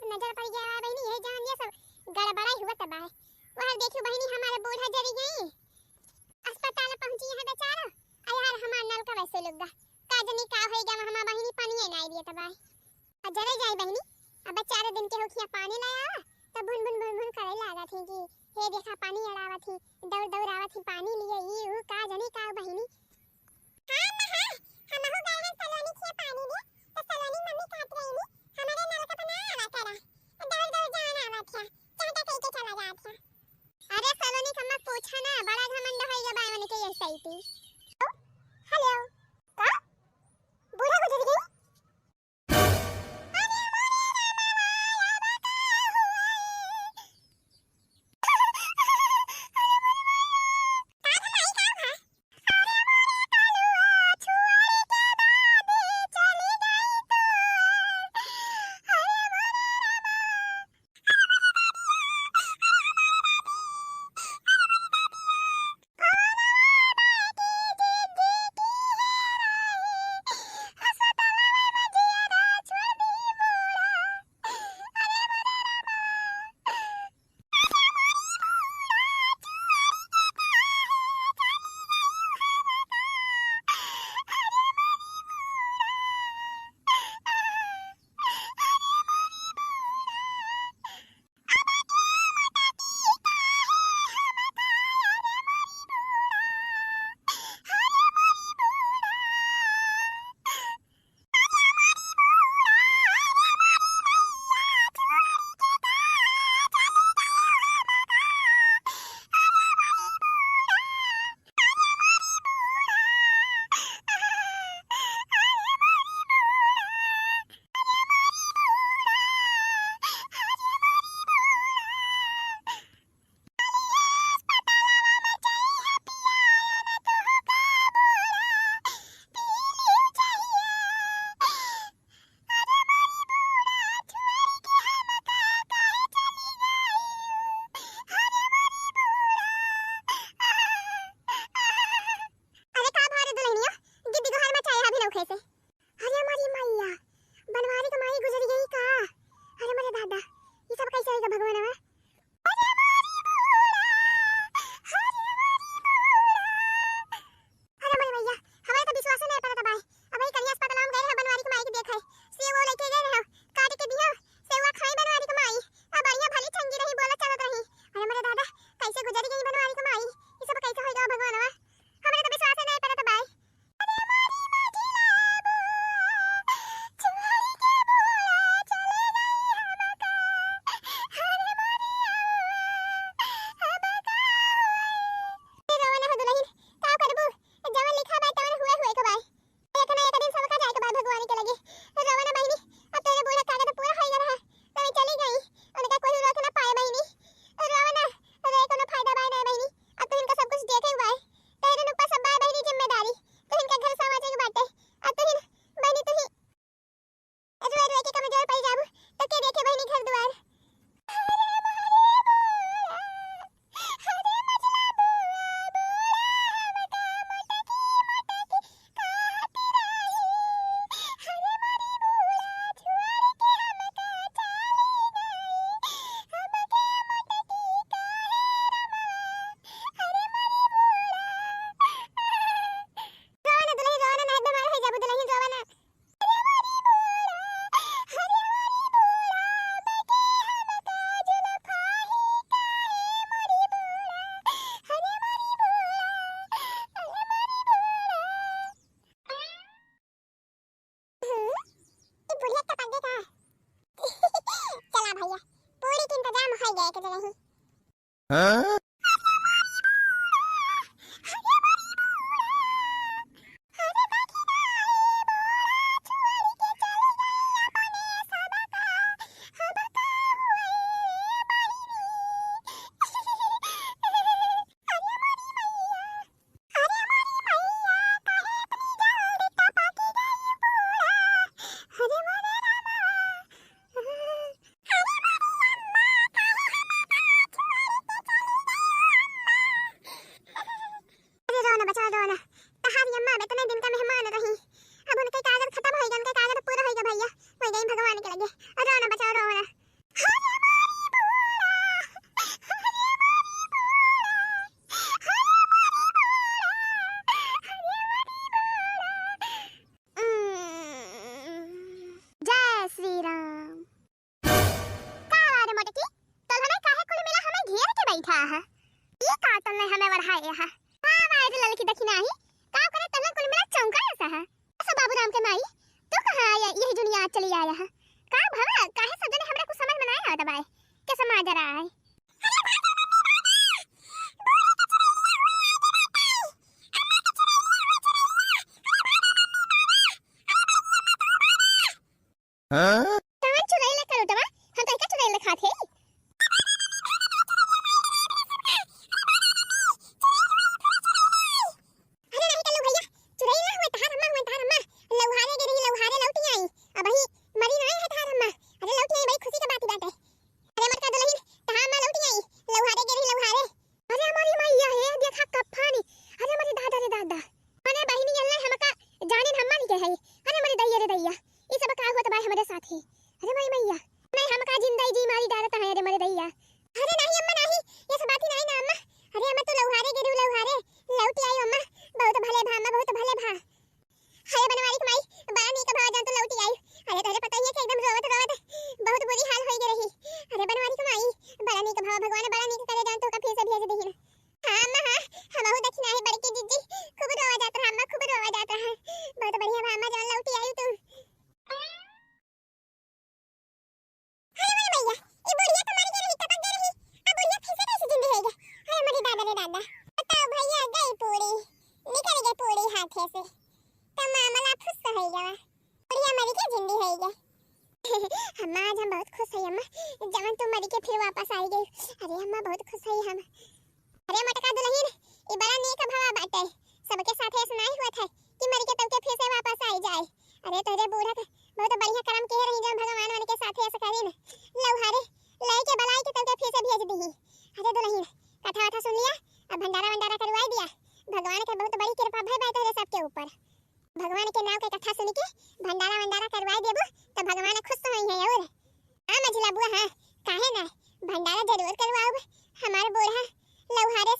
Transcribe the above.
नजर पड़ गया बहनी, यही जान दिया सब गड़बड़ा हुआ तब है। वह देखियो बहनी हमारे बूढ़ा जरी गई, अस्पताल पहुंची है बेचारा। यार हमार नल का वैसे लुगा का जनी का होएगा हमार बहनी पानी नहीं दिए तब है। जरे जाई बहनी अब बेचारे दिन के होखिया पानी लाया तब भुन भुन भुन भुन करे लागा थी कि हे देखा पानी अड़ावा थी, दौड़ दौड़ आवा थी पानी लिए ई का जनी का बहनी। हां हम हो गए हैं सलोनी के पानी दे तो सलोनी मम्मी काट रही थी हमारे नल का बना आवा करा दौड़ दौड़ जाना आवा था चाहता कहीं के चला जात था। अरे सलोनी कम्मा पूछा ना बड़ा घमंड है ये बाय मन के ये सही थी। हेलो का बूढ़ा गुजर गई। हाँ? हाय हा हां माय ललकी दखिना ही का करे तला कुल मिला चौंका ऐसा है ऐसा बाबूराम के माई तू कहां आया यही दुनिया चली आया है का भवा काहे सजने हमरा कुछ समझ में नहीं आवत बाय कैसा माजरा है हां कौन चुराइले करो दवा हम तो का चुराइले खाते अम्मा आज हम बहुत खुश है अम्मा जवन तुम मरी के फिर वापस आई गई अरे अम्मा बहुत खुश है हम अरे मटका दुल्हन ये बड़ा नेक भवा बाटे सबके साथ ऐसा नहीं हुआ था कि मरी के तब के फिर से वापस आई जाए अरे तेरे बूढ़ा का बहुत बढ़िया कर्म किए रही जब भगवान वाले के साथ ऐसा करी ना लौहारे लाई के बलाई के तब के फिर से भेज दी अरे दुल्हन कथा कथा सुन लिया अब भंडारा वंडारा करवा दिया भगवान के बहुत बड़ी कृपा भई बाटे रे सबके ऊपर भगवान के नाम के कथा सुन के भंडारा वंडारा करवा देबो तो भगवान खुश होई है और हां मझला बुआ हां काहे ना भंडारा जरूर करवाओ हमारे बूढ़ा लौहारे